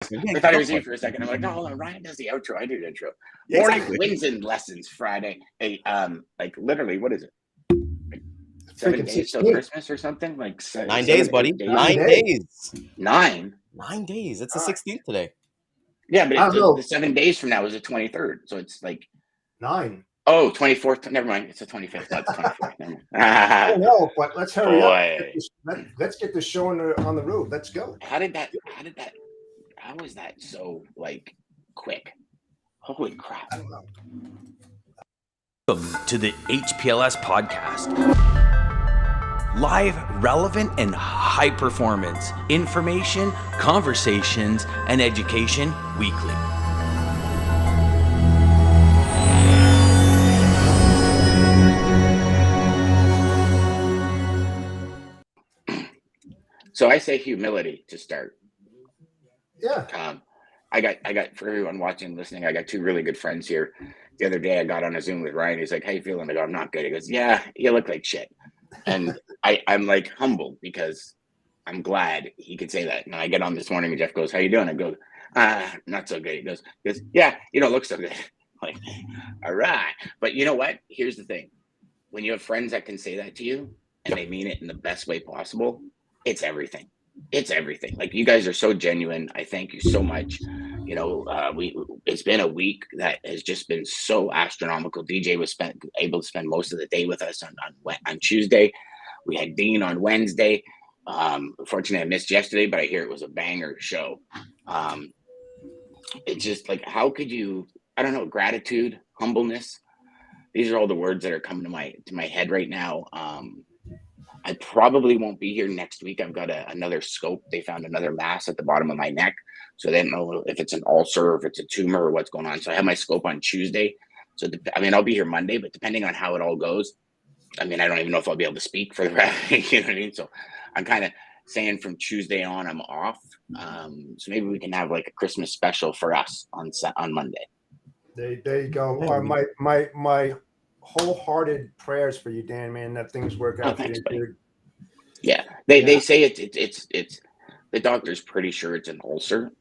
I thought it was you for a second. I'm like, no, hold on. Ryan does the outro. I do the intro. Yeah, Morning exactly. wins and lessons Friday. Hey, like literally, what is it? Like 7 days till Christmas or something? Like 9 days, buddy. 9 days. 9? 9 days. It's the 16th today. Yeah, but the 7 days from now is the 23rd. So it's like 9. Oh, 24th. Never mind. It's the 25th, not the 24th. I don't know, but let's hurry Boy. up. Let's get this show on the road. Let's go. How was that so like quick? Holy crap. I don't know. Welcome to the HPLS podcast. Live, relevant, and high performance information, conversations, and education weekly. So I say humility to start. Yeah. I got for everyone watching, listening, I got two really good friends here. The other day I got on a Zoom with Ryan. He's like, "How you feeling?" I go, "I'm not good." He goes, "Yeah, you look like shit." And I'm like humbled because I'm glad he could say that. And I get on this morning and Jeff goes, "How you doing?" I go, not so good. He goes, "Yeah, you don't look so good." Like, all right. But you know what? Here's the thing. When you have friends that can say that to you and they mean it in the best way possible, it's everything. It's everything. Like, you guys are so genuine. I thank you so much. You know, it's been a week that has just been so astronomical. DJ was able to spend most of the day with us on Tuesday. We had Dean on Wednesday. Unfortunately, I missed yesterday, but I hear it was a banger show. It's just like, how could you? I don't know. Gratitude, humbleness. These are all the words that are coming to my head right now. I probably won't be here next week. I've got another scope. They found another mass at the bottom of my neck. So they don't know if it's an ulcer, or if it's a tumor, or what's going on. So I have my scope on Tuesday. So, I'll be here Monday, but depending on how it all goes, I don't even know if I'll be able to speak for the rest. You know what I mean? So I'm kind of saying from Tuesday on, I'm off. So maybe we can have like a Christmas special for us on Monday. There you go. My wholehearted prayers for you, Dan, man, that things work out for you, dude. Yeah. They say it's the doctor's pretty sure it's an ulcer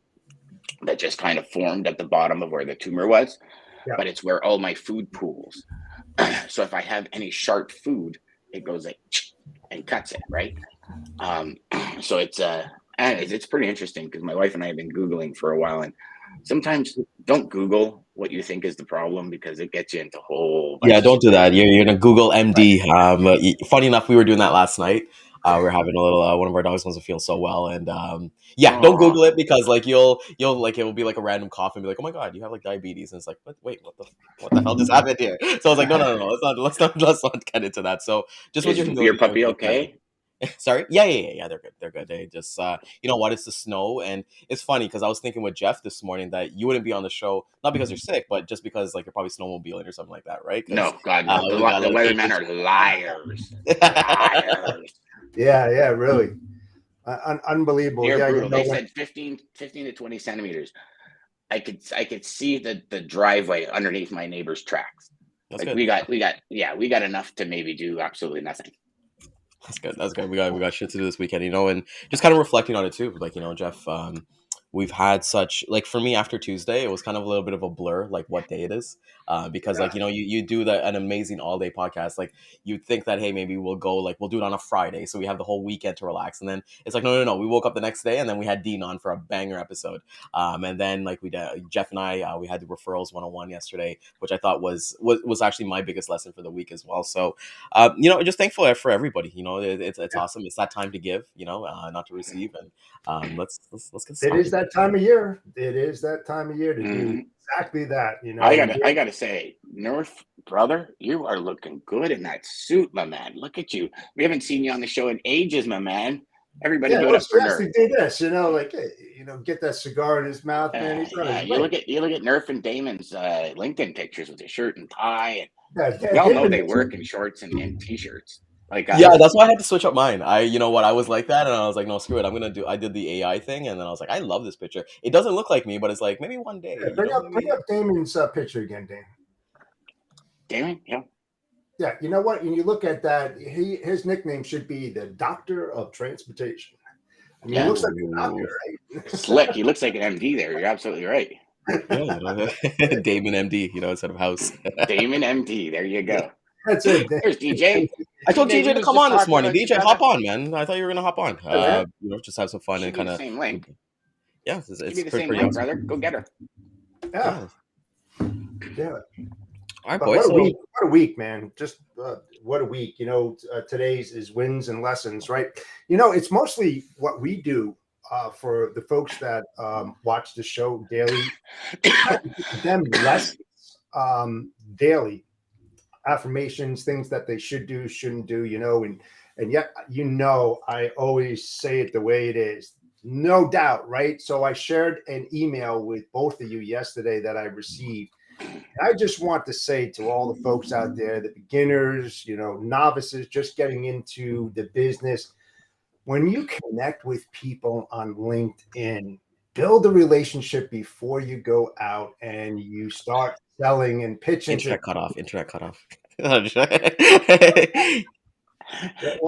that just kind of formed at the bottom of where the tumor was, but it's where all my food pools. So if I have any sharp food, it goes like and cuts it, right? So it's pretty interesting because my wife and I have been Googling for a while, and sometimes don't Google what you think is the problem because it gets you into whole. Yeah, don't do that. You're gonna Google MD. Funny enough, we were doing that last night. We were having a little. One of our dogs wasn't feel so well, and don't Google it because like you'll like it will be like a random cough and be like, "Oh my god, you have like diabetes," and it's like, "Wait, what the hell just happened here?" So I was like, "No, let's not get into that." So just with your puppy okay? Sorry. Yeah. They're good. They just, you know what? It's the snow, and it's funny because I was thinking with Jeff this morning that you wouldn't be on the show not because you're sick, but just because like you're probably snowmobiling or something like that, right? No, God, no. The weathermen are liars. Liars. Yeah, really. Unbelievable. They're brutal. They said 15 to 20 centimeters. I could see the driveway underneath my neighbor's tracks. That's like good. we got enough to maybe do absolutely nothing. That's good. We got shit to do this weekend, you know, and just kind of reflecting on it too. Like, you know, Jeff, we've had such, like, for me after Tuesday, it was kind of a little bit of a blur, like what day it is, because like, you know, you do an amazing all day podcast. Like, you'd think that, hey, maybe we'll do it on a Friday, so we have the whole weekend to relax, and then it's like, no, we woke up the next day and then we had Dean on for a banger episode, and then like Jeff and I, we had the referrals 101 yesterday, which I thought was actually my biggest lesson for the week as well. So you know, just thankful for everybody. You know, it's awesome. It's that time to give, you know, not to receive, and let's get started. It is that time of year. It is that time of year to do exactly that. You know, I gotta say, North brother, you are looking good in that suit, my man. Look at you. We haven't seen you on the show in ages, my man. Everybody do it up for Nerf. Do this, you know, like, you know, get that cigar in his mouth, man. He's you look at Nerf and Damon's LinkedIn pictures with his shirt and tie, and Yeah, y'all know they work in shorts and t-shirts. Like, that's why I had to switch up mine. You know what, I was like that, and I was like, no, screw it. I did the AI thing, and then I was like, I love this picture. It doesn't look like me, but it's like maybe one day. Yeah, bring up Damon's picture again, Dan. Damon, yeah. Yeah, you know what? When you look at that, his nickname should be the Doctor of Transportation. I mean, he looks like a doctor, Ooh. right? Slick. He looks like an MD there. You're absolutely right. Yeah, you know, Damon MD, you know, instead of House. Damon MD. There you go. That's it. There's DJ. I told DJ, we TJ to was come just on this talking morning. about you, DJ, hop brother. on, man. I thought you were gonna hop on. man. You know, just have some fun Shoot and me kind the of, same link. yeah, Give me it's the pretty, same pretty link, awesome. brother. Go get her. Yeah, Yeah. yeah. All right, But boys. what a So week! What a week, man! Just what a week. You know, today's is wins and lessons, right? You know, it's mostly what we do for the folks that watch the show daily. Them lessons daily, affirmations, things that they should do, shouldn't do. You know, and yet, you know, I always say it the way it is. No doubt, right? So I shared an email with both of you yesterday that I received. I just want to say to all the folks out there, the beginners, you know, novices just getting into the business, when you connect with people on LinkedIn, build a relationship before you go out and you start selling and pitching to internet cut off. Internet cut off.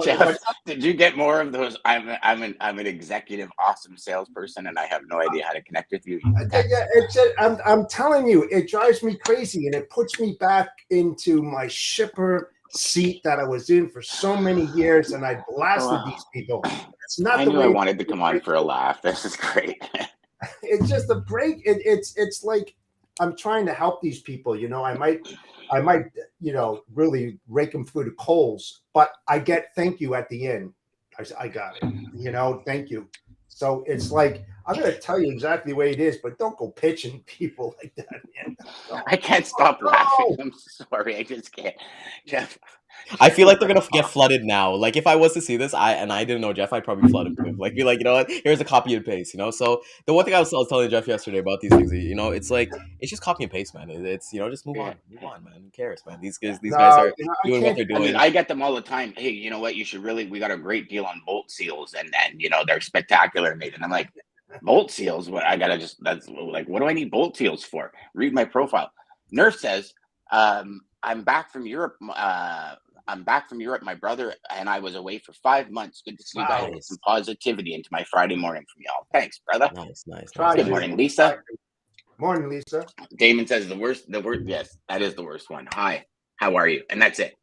Jeff, did you get more of those? I'm an executive, awesome salesperson, and I have no idea how to connect with you. Yeah, I'm telling you, it drives me crazy, and it puts me back into my shipper seat that I was in for so many years, and I blasted these people. It's not I the knew way I wanted to come on for a laugh. This is great. it's just a break. It's like I'm trying to help these people. You know, I might, you know, really rake them through the coals, but I get thank you at the end. I got it. You know, thank you. So it's like I'm going to tell you exactly the way it is, but don't go pitching people like that, man. I can't stop laughing. I'm sorry, I just can't, Jeff. I feel like they're gonna get flooded now. Like if I was to see this, I didn't know Jeff, I'd probably flood him too. Like be like, you know what? Here's a copy and paste. You know. So the one thing I was telling Jeff yesterday about these things, you know, it's like it's just copy and paste, man. It's you know, just move on, man. Who cares, man? These guys No, are you know, I doing what can't. they're I mean, doing. I get them all the time. Hey, you know what? You should really. We got a great deal on bolt seals, and you know they're spectacular, mate. And I'm like, bolt seals? What I gotta just that's like, what do I need bolt seals for? Read my profile. Nerf says, I'm back from Europe. I'm back from Europe. My brother and I was away for 5 months. Good to see you guys get some positivity into my Friday morning from y'all. Thanks, brother. Nice. Good morning, Lisa. Morning, Lisa. Damon says the worst. Yes, that is the worst one. Hi, how are you? And that's it.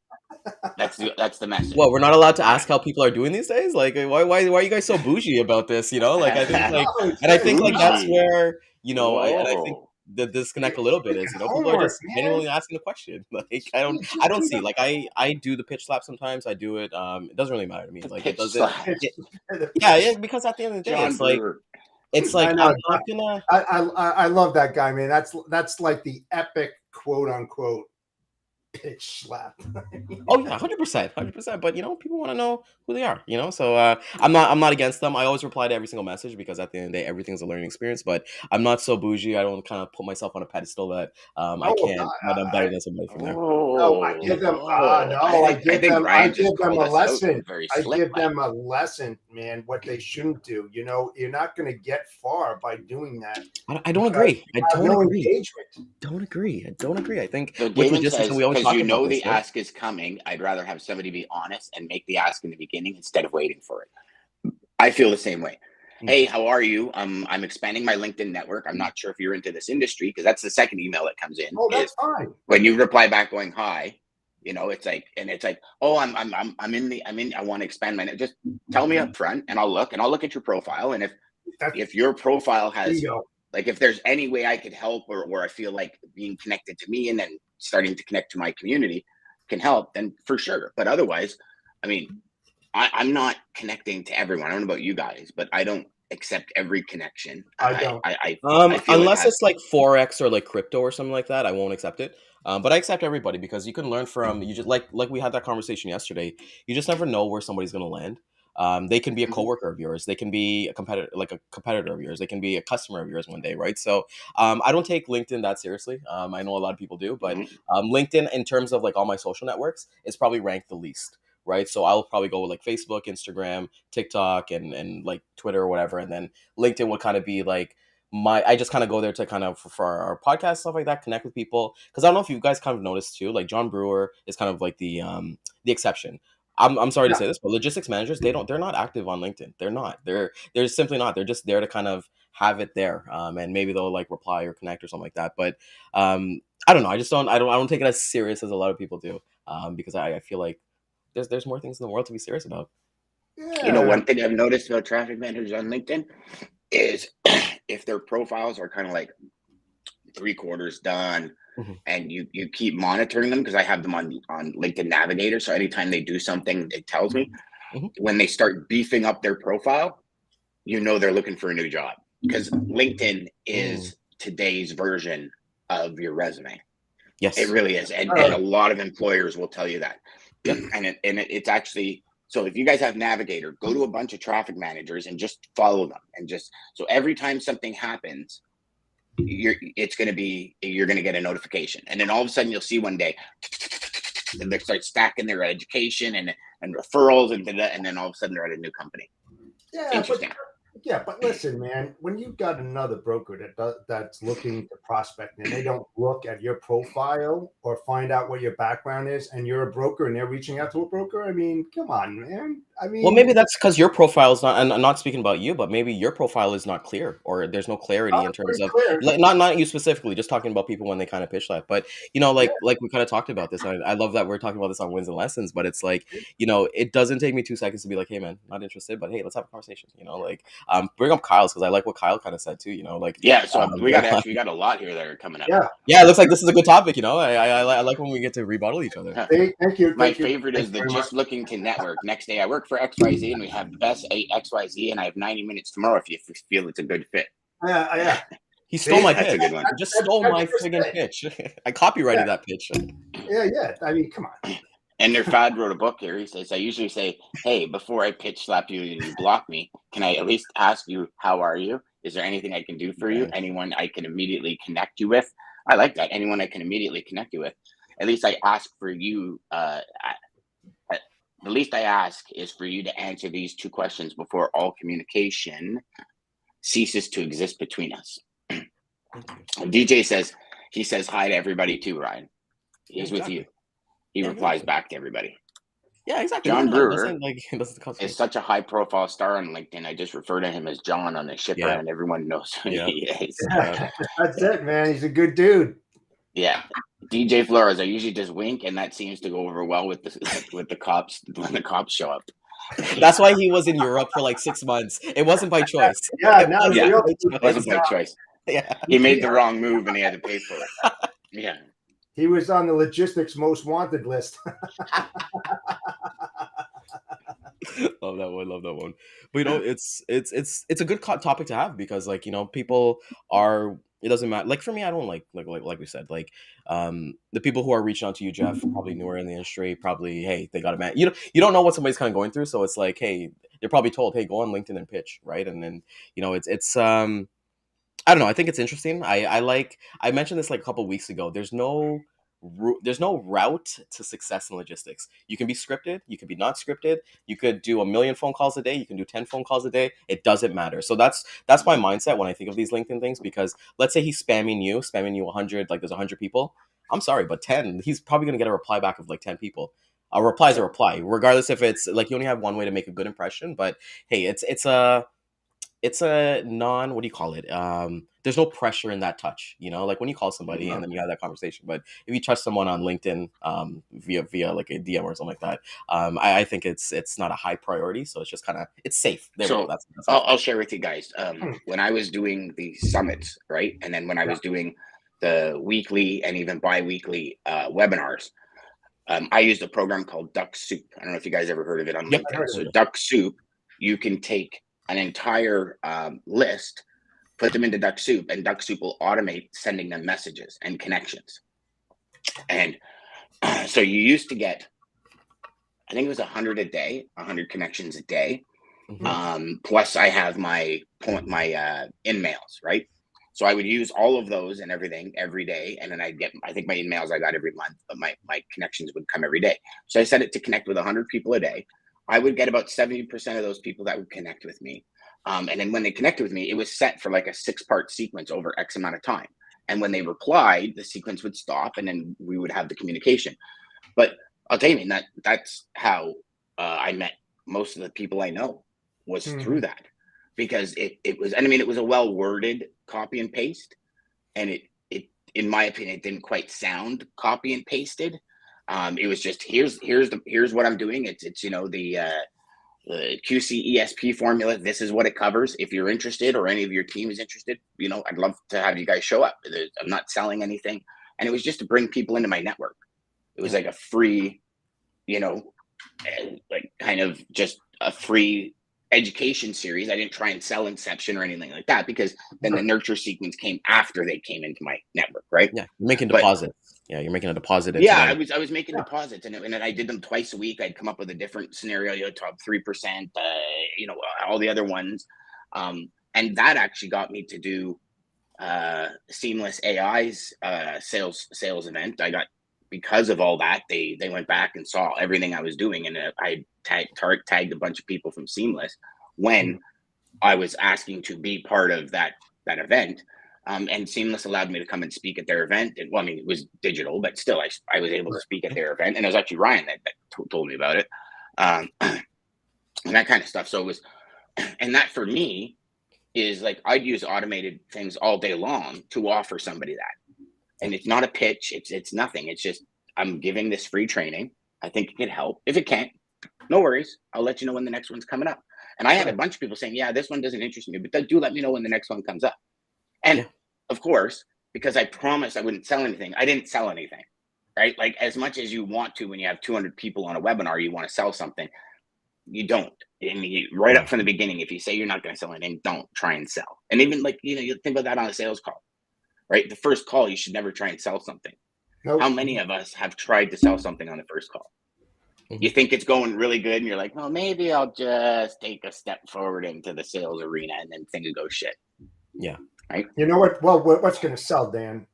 That's the message. Well, we're not allowed to ask how people are doing these days. Like, why are you guys so bougie about this? You know, like I think like, and I think like that's where you know, and I think the disconnect a little bit is, you know, people are just genuinely asking the question. Like I don't see like I do the pitch slap sometimes. I do it. It doesn't really matter to me. Like it doesn't. Yeah, because at the end of the day, it's like I'm not gonna. I love that guy, man. That's like the epic quote unquote pitch slap. Oh yeah, 100%. But you know, people want to know who they are. You know, so I'm not against them. I always reply to every single message because at the end of the day, everything's a learning experience. But I'm not so bougie. I don't kind of put myself on a pedestal that I can't. That I'm better than somebody from there. No, I give them. I give them a lesson. I give them a lesson, man. What they shouldn't do. You know, you're not going to get far by doing that. I don't agree. I don't agree. Engagement. I don't agree. I think so with Damon says, we always because you know this, the ask is coming, I'd rather have somebody be honest and make the ask in the beginning instead of waiting for it. I feel the same way. Hey, how are you? I'm expanding my LinkedIn network. I'm not sure if you're into this industry because that's the second email that comes in. Oh, that's fine. When you reply back going hi, you know, it's like, oh, I want to expand my network. Just tell me up front and I'll look at your profile. And if your profile has like, if there's any way I could help or I feel like being connected to me and then starting to connect to my community can help, then for sure. But otherwise, I mean, I'm not connecting to everyone. I don't know about you guys, but I don't accept every connection. I don't. I unless it's like Forex or like crypto or something like that, I won't accept it. But I accept everybody because you can learn from you. Just like we had that conversation yesterday. You just never know where somebody's going to land. They can be a coworker of yours. They can be a competitor of yours. They can be a customer of yours one day, right? So I don't take LinkedIn that seriously. I know a lot of people do, but LinkedIn, in terms of like all my social networks, is probably ranked the least, right? So I'll probably go with like Facebook, Instagram, TikTok, and like Twitter or whatever, and then LinkedIn will kind of be like I just kind of go there to kind of for our podcast stuff like that, connect with people. Because I don't know if you guys kind of noticed too, like John Brewer is kind of like the exception. I'm sorry to Yeah. say this, but logistics managers, they're not active on LinkedIn. They're not. They're simply not. They're just there to kind of have it there. And maybe they'll like reply or connect or something like that. But I don't know. I don't take it as serious as a lot of people do. Because I feel like there's more things in the world to be serious about. You know, Yeah. one thing I've noticed about traffic managers on LinkedIn is if their profiles are kind of like 3/4 done, Mm-hmm. and you keep monitoring them, because I have them on LinkedIn Navigator, so anytime they do something, it tells me. Mm-hmm. When they start beefing up their profile, you know they're looking for a new job, because LinkedIn is today's version of your resume. Yes. It really is, and a lot of employers will tell you that. Yep. It's actually, so if you guys have Navigator, go to a bunch of traffic managers and just follow them, and just so every time something happens, you're going to get a notification, and then all of a sudden you'll see one day and they start stacking their education and referrals, and then all of a sudden they're at a new company. Yeah, Interesting. but listen, man, when you've got another broker that's looking to prospect and they don't look at your profile or find out what your background is, and you're a broker and they're reaching out to a broker, I mean, come on, man. I mean, well, maybe that's because your profile is not, and I'm not speaking about you, but maybe your profile is not clear, or there's no clarity in terms of, like, not you specifically, just talking about people when they kind of pitch that. But like we kind of talked about this. I love that we're talking about this on Wins and Lessons, but it's like, it doesn't take me 2 seconds to be like, hey man, not interested, but hey, let's have a conversation. Bring up Kyle's, because I like what Kyle kind of said too. So we got a lot here that are coming up. Yeah, it looks like this is a good topic. I like when we get to rebuttal each other. Thank you. My favorite is the just looking to network. Next day I work for XYZ and we have the best XYZ, and I have 90 minutes tomorrow if you feel it's a good fit. Yeah. He stole my pitch. That's a good one. He just stole my friggin' pitch. I copyrighted that pitch. Yeah. I mean, come on. And their Fad wrote a book here. He says, I usually say, hey, before I pitch slap you and you block me, can I at least ask you, how are you? Is there anything I can do for you? Anyone I can immediately connect you with? I like that. Anyone I can immediately connect you with. At least I ask for you. The least I ask is for you to answer these 2 questions before all communication ceases to exist between us. DJ says, he says hi to everybody too, Ryan. He's with you. He replies back to everybody. Yeah, exactly. John Brewer is such a high-profile star on LinkedIn. I just refer to him as John on the shipper, and everyone knows who he is. That's it, man. He's a good dude. Yeah. DJ Flores, I usually just wink, and that seems to go over well with the cops when the cops show up. That's why he was in Europe for like 6 months. It wasn't by choice. It wasn't by choice. Yeah. He made the wrong move and he had to pay for it. Yeah. He was on the logistics most wanted list. Love that one. But it's a good topic to have, because people are, it doesn't matter. Like for me, I don't like we said, like the people who are reaching out to you, Jeff, probably newer in the industry, probably, hey, they got a man. You don't know what somebody's kind of going through, so it's like, hey, they're probably told, hey, go on LinkedIn and pitch, right? And then it's I don't know. I think it's interesting. I mentioned this like a couple of weeks ago. There's no route to success in logistics. You can be scripted. You can be not scripted. You could do 1 million phone calls a day. You can do 10 phone calls a day. It doesn't matter. So that's my mindset when I think of these LinkedIn things, because let's say he's spamming you 100, like there's 100 people. I'm sorry, but 10, he's probably going to get a reply back of like 10 people. A reply is a reply, regardless if it's like, you only have one way to make a good impression. But hey, it's a non, what do you call it? There's no pressure in that touch, like when you call somebody and then you have that conversation. But if you touch someone on LinkedIn via like a DM or something like that, I think it's not a high priority. So it's just kind of, it's safe. There we go. That's I'll share with you guys. When I was doing the summits, right? And then when I was doing the weekly and even bi-weekly webinars, I used a program called Duck Soup. I don't know if you guys ever heard of it on LinkedIn. So Duck Soup, you can take an entire list, put them into Duck Soup, and Duck Soup will automate sending them messages and connections. And so you used to get, I think it was 100 a day, 100 connections a day. Mm-hmm. Plus I have my in-mails, right? So I would use all of those and everything every day. And then I'd get, I think my in-mails I got every month, but my connections would come every day. So I set it to connect with 100 people a day. I would get about 70% of those people that would connect with me. And then when they connected with me, it was set for like a 6-part sequence over X amount of time. And when they replied, the sequence would stop and then we would have the communication. But I'll tell you, man, that's how I met most of the people I know was Mhm. through that, because it was, I mean, it was a well worded copy and paste, and it in my opinion, it didn't quite sound copy and pasted. It was just, here's what I'm doing. It's the QC ESP formula. This is what it covers. If you're interested, or any of your team is interested, I'd love to have you guys show up. I'm not selling anything, and it was just to bring people into my network. It was like a free, like kind of just a free education series. I didn't try and sell Inception or anything like that, because then the nurture sequence came after they came into my network, right? Yeah, you're making But deposits. Yeah, you're making a deposit into yeah, them. I was making deposits, and then I did them twice a week. I'd come up with a different scenario, top 3%, all the other ones, and that actually got me to do Seamless AI's sales event. I got, because of all that, they went back and saw everything I was doing, and I tagged a bunch of people from Seamless when I was asking to be part of that event. And Seamless allowed me to come and speak at their event. And, well, I mean, it was digital, but still, I was able to speak at their event. And it was actually Ryan that told me about it, and that kind of stuff. So it was, and that for me is like, I'd use automated things all day long to offer somebody that. And it's not a pitch. It's nothing. It's just, I'm giving this free training. I think it could help. If it can't, no worries. I'll let you know when the next one's coming up. And I had a bunch of people saying, yeah, this one doesn't interest me, but do let me know when the next one comes up. And of course, because I promised I wouldn't sell anything, I didn't sell anything, right? Like, as much as you want to, when you have 200 people on a webinar, you want to sell something, you don't. And right up from the beginning, if you say you're not going to sell anything, don't try and sell. And even like, you think about that on a sales call, right? The first call, you should never try and sell something. Nope. How many of us have tried to sell something on the first call? You think it's going really good, and you're like, well, maybe I'll just take a step forward into the sales arena, and then things go shit. Yeah. Right. You know what? Well, what's going to sell, Dan,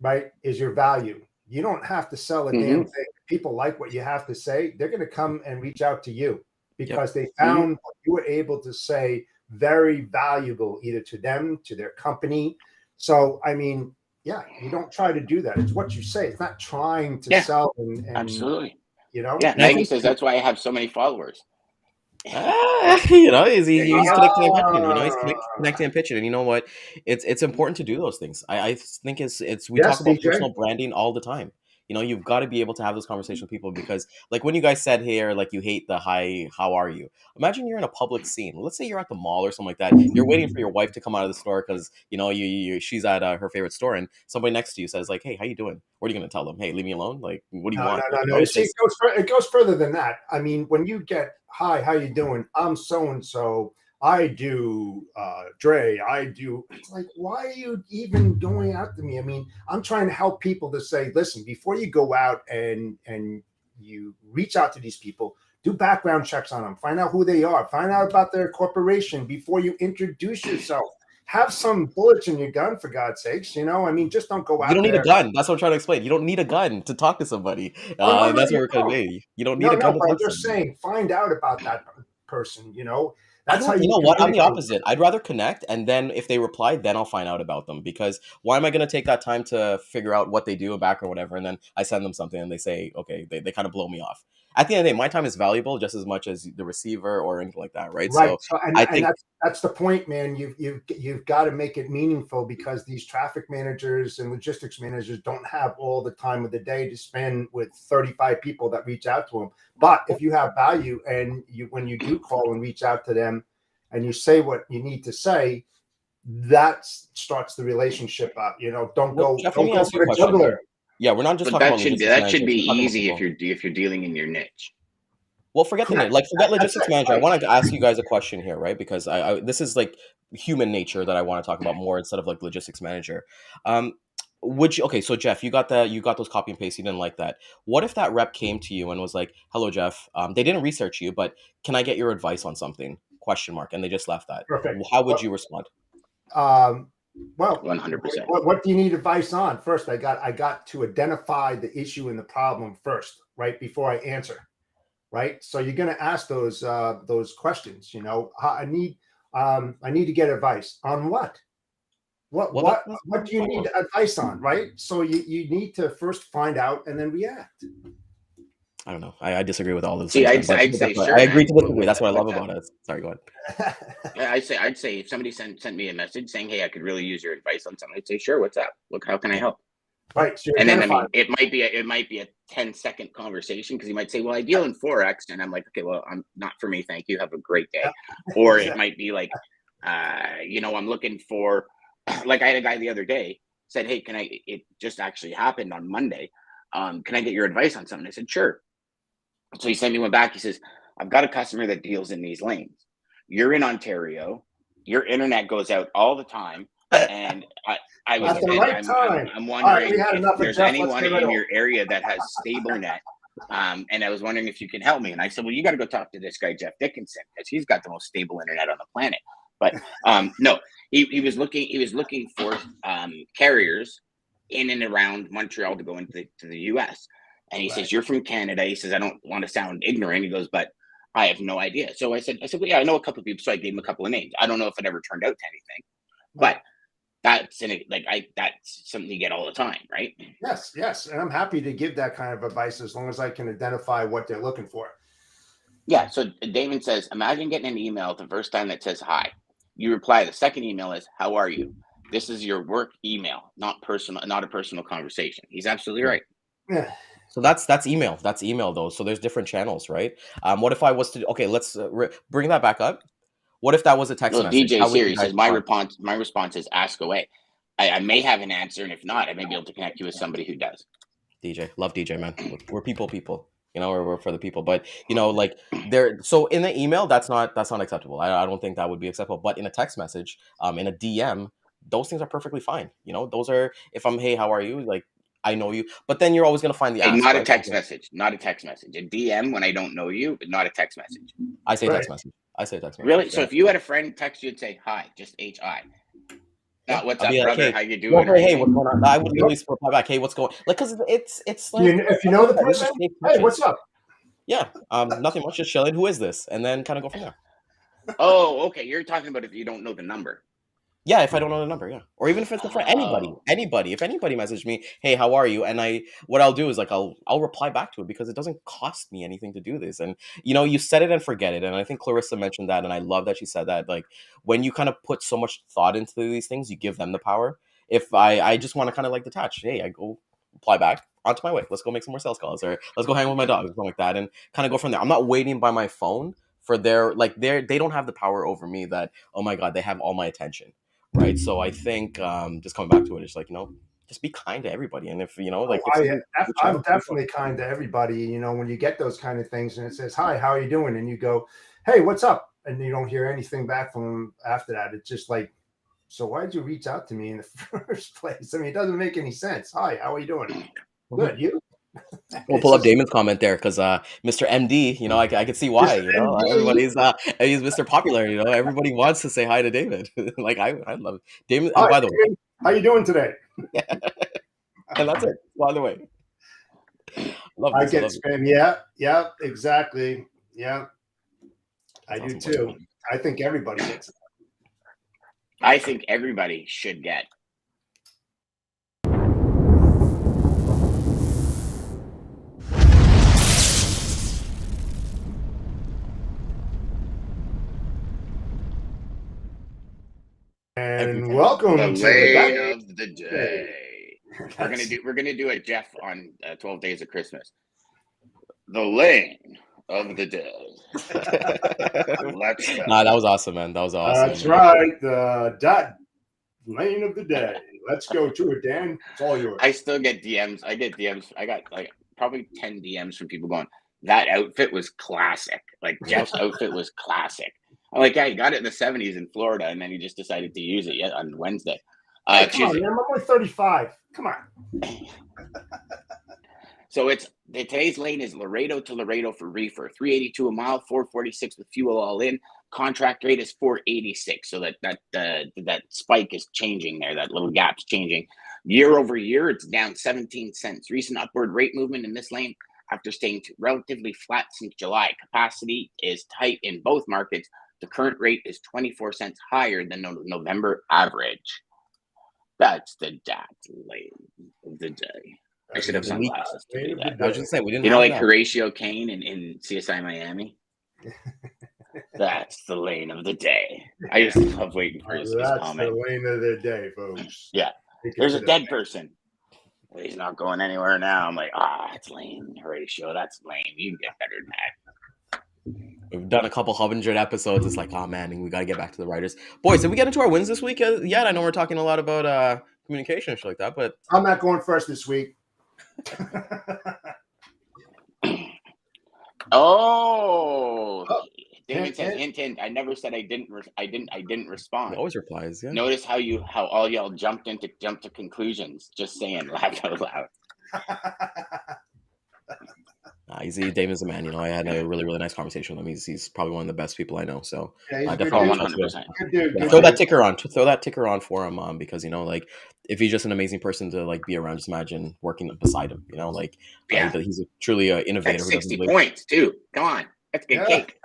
right, is your value. You don't have to sell a damn thing. People like what you have to say. They're going to come and reach out to you because they found what you were able to say very valuable, either to them, to their company. So, I mean, yeah, you don't try to do that. It's what you say. It's not trying to sell. And absolutely. Yeah, Maggie says that's why I have so many followers. He's connecting and pitching. He's connecting and pitching. And you know what? It's important to do those things. I think we talk about personal branding all the time. You've got to be able to have those conversations with people, because like when you guys said here, like, you hate the hi, how are you? Imagine you're in a public scene. Let's say you're at the mall or something like that. You're waiting for your wife to come out of the store because she's at her favorite store, and somebody next to you says like, hey, how you doing? What are you going to tell them? Hey, leave me alone. Like, what do you want? No. See, it goes further than that. I mean, when you get, hi, how you doing? I'm so-and-so. I do Dre, I do. It's like, why are you even going out to me? I mean, I'm trying to help people to say, listen, before you go out and you reach out to these people, do background checks on them, find out who they are, find out about their corporation before you introduce yourself. Have some bullets in your gun, for God's sakes. I mean, just don't go out. You don't need a gun. That's what I'm trying to explain. You don't need a gun to talk to somebody. That's what we're going to do. You don't need a gun to talk to somebody. I'm just saying, find out about that person, That's how you know what? I'm the opposite. I'd rather connect, and then if they reply, then I'll find out about them. Because why am I going to take that time to figure out what they do back or whatever, and then I send them something and they say, okay, they kind of blow me off. At the end of the day, my time is valuable just as much as the receiver or anything like that, right? Right. So I think that's the point, man. You've got to make it meaningful, because these traffic managers and logistics managers don't have all the time of the day to spend with 35 people that reach out to them. But if you have value, and when you do call and reach out to them and you say what you need to say, that starts the relationship up. Don't go for a juggler. Yeah, we're not just talking about that should be easy if you're dealing in your niche. Well, forget the niche. Like, forget logistics manager. I want to ask you guys a question here, right? Because this is like human nature that I want to talk about more instead of like logistics manager. So Jeff, you got those copy and paste. You didn't like that. What if that rep came to you and was like, "Hello, Jeff. They didn't research you, but can I get your advice on something?" ? And they just left that. Perfect. How would you respond? Well, 100%. What do you need advice on? First, I got to identify the issue and the problem first, right, before I answer, right? So you're going to ask those questions. I need to get advice on what? What do you need advice on, right? So you need to first find out and then react. I don't know. I disagree with all those See, things, man. I'd say But sure, I agree man. to disagree. That's what I love What's up? about it. Sorry, go ahead. Yeah, I'd say if somebody sent me a message saying, "Hey, I could really use your advice on something," I'd say, "Sure, what's up? Look, how can I help?" Right. So And then I mean, it might be a 10-second conversation because he might say, "Well, I deal in Forex," and I'm like, "Okay, well, I'm not for me, thank you. Have a great day." Or it might be like, I'm looking for, like I had a guy the other day said, "Hey, can I?" It just actually happened on Monday. Can I get your advice on something? I said, "Sure." So he sent me one back. He says, "I've got a customer that deals in these lanes. You're in Ontario. Your internet goes out all the time, and I was At the and right time. I'm All right, we wondering had if enough of there's Jeff. Let's anyone get rid in of your area that has stable net." And I was wondering if you can help me. And I said, "Well, you got to go talk to this guy, Jeff Dickinson, because he's got the most stable internet on the planet." But no, he was looking for carriers in and around Montreal to go into the US. And he says, "You're from Canada." He says, "I don't want to sound ignorant." He goes, "But I have no idea." So I said, "Well, yeah, I know a couple of people." So I gave him a couple of names. I don't know if it ever turned out to anything, but that's something you get all the time, right? Yes. And I'm happy to give that kind of advice as long as I can identify what they're looking for. Yeah. So Damon says, "Imagine getting an email the first time that says hi. You reply, the second email is, 'How are you?' This is your work email, not a personal conversation." He's absolutely right. Yeah. So that's email. That's email though. So there's different channels, right? What if I was to? Okay, let's bring that back up. What if that was a text Well, message? How DJ's would here. you He guys says, respond? my response is ask away. I may have an answer, and if not, I may be able to connect you with somebody who does. DJ, love DJ, man. We're people. You know, we're for the people. But like there. So in the email, that's not acceptable. I don't think that would be acceptable. But in a text message, in a DM, those things are perfectly fine. Those are if I'm, "Hey, how are you?" Like I know you, but then you're always gonna find the Hey, ask, not a right? text message. Not a text message. A DM when I don't know you, but not a text message. I say Right. text message. I say text message. Really? So if you had a friend text you and say hi, just HI. Yeah, Not what's I'll up, be like, brother? "Hey, How you well, doing? Or hey, what's anything? going on?" I would literally reply back, "Hey, what's going?" Like, because it's like, If you know the these are person, safe hey, what's touches. up? Yeah, nothing much, just chilling. Who is this? And then kind of go from there. Oh, okay. You're talking about if you don't know the number. Yeah, if I don't know the number, yeah, or even if it's a friend, Oh, anybody. If anybody messaged me, "Hey, how are you?" and what I'll do is like I'll reply back to it because it doesn't cost me anything to do this. And you set it and forget it. And I think Clarissa mentioned that, and I love that she said that. Like when you kind of put so much thought into these things, you give them the power. If I just want to kind of like detach, hey, I go reply back onto my way. Let's go make some more sales calls, or let's go hang with my dog, or something like that, and kind of go from there. I'm not waiting by my phone for they don't have the power over me that, oh my god, they have all my attention. Right. So I think just coming back to it, it's like, just be kind to everybody. And if, like, if somebody I'm definitely kind to everybody. When you get those kind of things and it says, "Hi, how are you doing?" and you go, "Hey, what's up?" and you don't hear anything back from them after that, it's just like, so why'd you reach out to me in the first place? I mean, it doesn't make any sense. "Hi, how are you doing?" "Good, you?" we'll pull up Damon's comment there because Mr. MD, I could see why, everybody's he's Mr. Popular, everybody wants to say hi to David. Like I love Damon. And "Hi, by the way, David, how you doing today?" yeah, and that's it. By the way, love I this. I get love it. spam. Yeah, exactly. Yeah, I That's do awesome, too. buddy. I think everybody gets it. I think everybody should get. And Everybody. welcome The to the lane day. of the day. We're gonna do it, Jeff, on 12 Days of Christmas. The lane of the day. Let's go. Nah, that was awesome, man. That was awesome. That's right. The lane of the day. Let's go to it, Dan. It's all yours. I still get DMs. I get DMs. I got like probably 10 DMs from people going, "That outfit was classic. Like Jeff's outfit was classic." I'm like, "Yeah, he got it in the 70s in Florida, and then he just decided to use it on Wednesday." Hey, come on, Tuesday. man. I'm only 35. Come on. So today's lane is Laredo to Laredo for reefer, 382 a mile, 446 with fuel all in. Contract rate is 486. So that spike is changing there. That little gap's changing. Year over year, it's down 17 cents. Recent upward rate movement in this lane after staying relatively flat since July. Capacity is tight in both markets. The current rate is 24 cents higher than the November average. That's the lane of the day. I should have The week. sunglasses to do that. I was just saying we didn't You know, have like that. Horatio Kane in CSI Miami. That's the lane of the day. I used to love waiting for his That's comment. the lane of the day, folks. Yeah, Take it there's to a the- dead person. Well, he's not going anywhere now. I'm like, it's lame, Horatio. That's lame. You can get better than that. We've done a couple 100 episodes. It's like, oh man, we got to get back to the writers. Boys, did we get into our wins this week yet? I know we're talking a lot about communication and shit like that, but I'm not going first this week. Oh, Daman hint, says hint. hint. I never said I didn't respond. he always replies. Yeah. Notice how all y'all jumped to conclusions. Just saying, laugh out loud. Easy. Damon's a man. You know, I had a really nice conversation with him. He's probably one of the best people I know. So Yeah, he's a good definitely dude. 100%. Good dude. Yeah, Good throw that dude. ticker on. Throw that ticker on for him, because you know, like if he's just an amazing person to like be around, just imagine working beside him. You know, like Yeah. He's a truly innovator. That's who doesn't 60 live- points too. Come on, that's good Yeah. cake.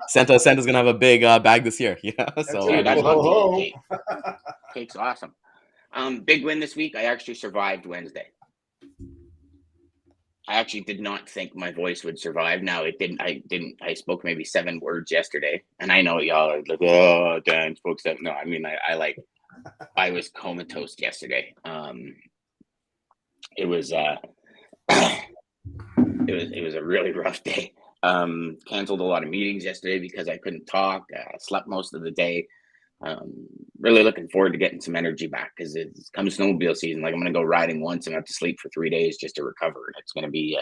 Santa's gonna have a big bag this year. Yeah, so Yeah, that's not Ho, cake. Cake's awesome. Big win this week. I actually survived Wednesday. I actually did not think my voice would survive. Now it didn't. I spoke maybe 7 words yesterday, and I know y'all are like, "Oh, Dan spoke 7." No, I mean, I was comatose yesterday. It was it was a really rough day. Canceled a lot of meetings yesterday because I couldn't talk. Slept most of the day. Really looking forward to getting some energy back because it's come snowmobile season. Like I'm gonna go riding once and have to sleep for 3 days just to recover. And it's gonna be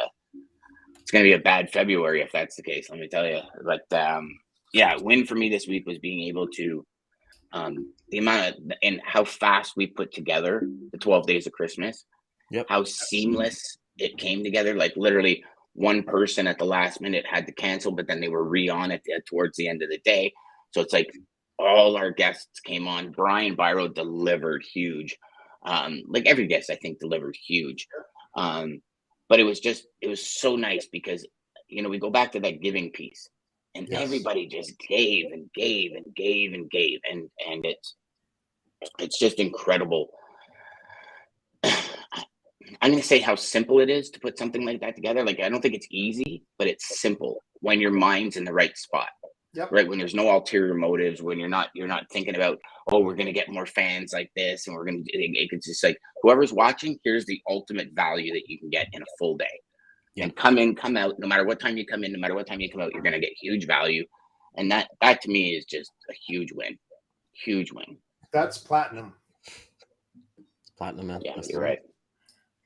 a bad February if that's the case. Let me tell you. But yeah, win for me this week was being able to the amount of and how fast we put together the 12 days of Christmas. Yep. How seamless it came together. Like literally one person at the last minute had to cancel, but then they were on it towards the end of the day. So it's like all our guests came on. Brian Byro delivered huge. Like every guest I think delivered huge. But it was so nice because you know we go back to that giving piece and everybody just gave and gave and gave and gave and it's just incredible. I'm going to say how simple it is to put something like that together. Like, I don't think it's easy, but it's simple when your mind's in the right spot, right? When there's no ulterior motives, when you're not thinking about, oh, we're going to get more fans like this. And it's just like, whoever's watching, here's the ultimate value that you can get in a full day. And come in, come out, no matter what time you come in, no matter what time you come out, you're going to get huge value. And that to me is just a huge win. Huge win. That's platinum. Platinum, man. Yeah, That's you're right.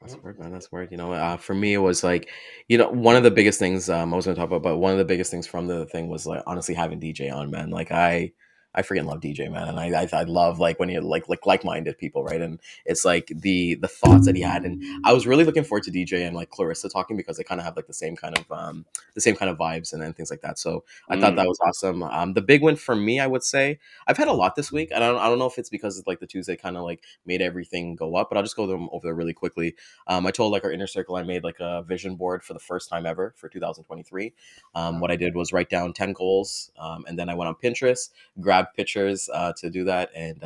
That's word, man. That's word. You know, for me, it was like, you know, one of the biggest things I was going to talk about, but one of the biggest things from the thing was like, honestly, having DJ on, man. Like, I freaking love DJ, man, and I love like when you like-minded people, right? And it's like the thoughts that he had, and I was really looking forward to DJ and like Clarissa talking because they kind of have like the same kind of vibes and things like that. So I thought that was awesome. The big win for me, I would say, I've had a lot this week, and I don't know if it's because like the Tuesday kind of like made everything go up, but I'll just go over there really quickly. I told like our inner circle I made like a vision board for the first time ever for 2023. What I did was write down 10 goals, and then I went on Pinterest, grabbed pictures to do that, and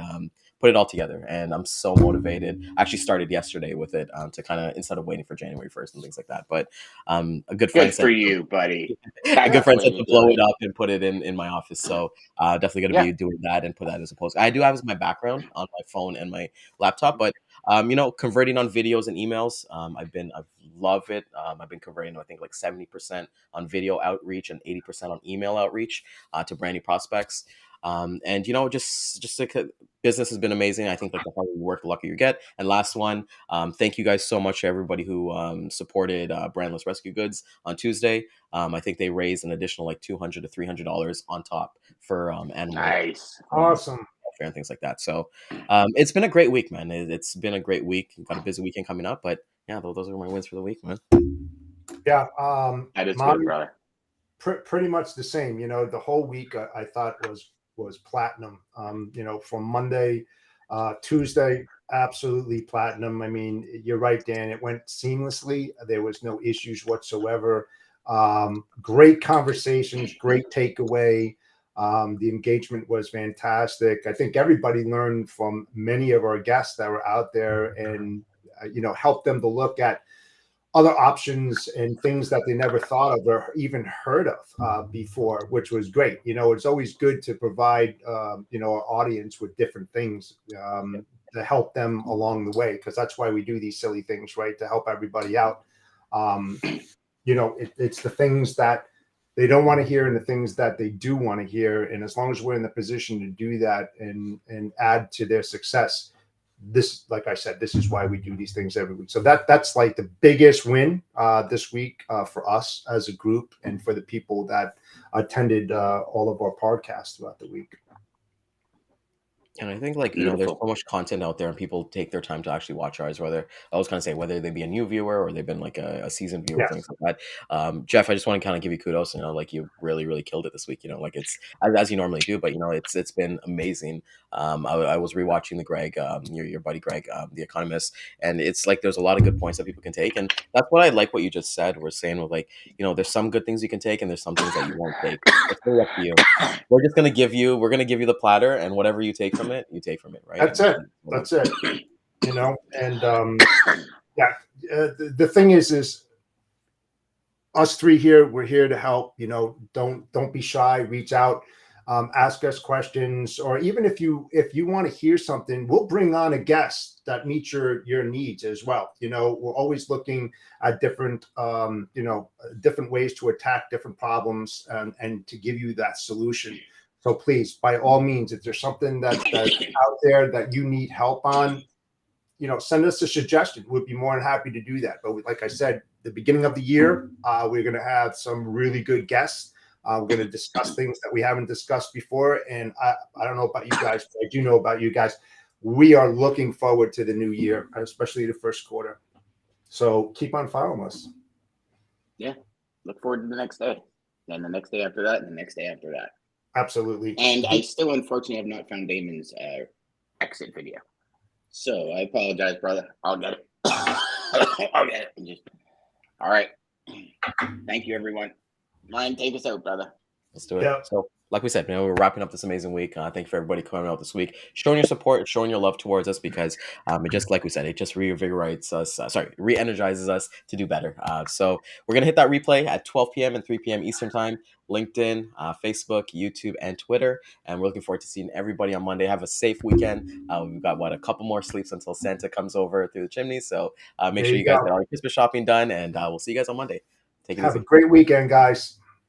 put it all together. And I'm so motivated. I actually started yesterday with it to kind of, instead of waiting for January 1st and things like that. But a good friend Good for you, buddy. A good friend said to blow it up and put it in my office. So definitely going to be doing that and put that as a post. I do have as my background on my phone and my laptop, but you know, converting on videos and emails, I've loved it. I've been converting, I think like 70% on video outreach and 80% on email outreach to brand new prospects. And you know, just like business has been amazing. I think like the harder you work, the luckier you get. And last one, thank you guys so much to everybody who supported Brandless Rescue Goods on Tuesday. I think they raised an additional like $200 to $300 on top for animal. Nice, awesome. And things like that. So it's been a great week, man. It's been a great week. Got a busy weekend coming up, but yeah, those are my wins for the week, man. Yeah, that is good, brother. Pretty much the same. You know, the whole week I thought was platinum. You know, from Monday, Tuesday, absolutely platinum. I mean, you're right, Dan. It went seamlessly. There was no issues whatsoever. Great conversations, great takeaway. The engagement was fantastic. I think everybody learned from many of our guests that were out there, and help them to look at other options and things that they never thought of or even heard of before, which was great. It's always good to provide, our audience with different things to help them along the way, because that's why we do these silly things, right? To help everybody out. It's the things that they don't want to hear and the things that they do want to hear. And as long as we're in the position to do that and add to their success, this, like I said, this is why we do these things every week. So that's like the biggest win this week for us as a group and for the people that attended all of our podcasts throughout the week. And I think, like, there's so much content out there and people take their time to actually watch ours, whether they be a new viewer or they've been like a seasoned viewer, Yes. things like that. Jeff, I just want to kind of give you kudos. Like, you really, really killed it this week. Like, it's as you normally do, but it's been amazing. I was rewatching the Greg, your buddy Greg, The Economist, and it's like there's a lot of good points that people can take, and that's what I like what you just said. We're saying with, like, there's some good things you can take and there's some things that you won't take. It's really up to you. We're gonna give you the platter, and whatever you take from it, you take from it, right? That's it. And the thing is us three here, we're here to help. Don't be shy, reach out, ask us questions, or even if you want to hear something, we'll bring on a guest that meets your needs as well. We're always looking at different different ways to attack different problems and to give you that solution. So please, by all means, if there's something that's out there that you need help on, send us a suggestion. We'd be more than happy to do that. But like I said, the beginning of the year, we're going to have some really good guests. We're going to discuss things that we haven't discussed before. And I don't know about you guys, but I do know about you guys. We are looking forward to the new year, especially the first quarter. So keep on following us. Yeah. Look forward to the next day. Then the next day after that, and the next day after that. Absolutely. And I still, unfortunately, have not found Damon's exit video. So I apologize, brother. I'll get it. I'll get it. All right. Thank you, everyone. Ryan, take us out, brother. Let's do it. Yeah. So, like we said, we're wrapping up this amazing week. Thank you for everybody coming out this week, showing your support, showing your love towards us, because it just, like we said, it just reinvigorates us. Re-energizes us to do better. So we're gonna hit that replay at 12 p.m. and 3 p.m. Eastern time. LinkedIn, Facebook, YouTube, and Twitter. And we're looking forward to seeing everybody on Monday. Have a safe weekend. We've got a couple more sleeps until Santa comes over through the chimney. So make sure you guys get all your Christmas shopping done, and we'll see you guys on Monday. Take it easy. Have a great weekend, guys.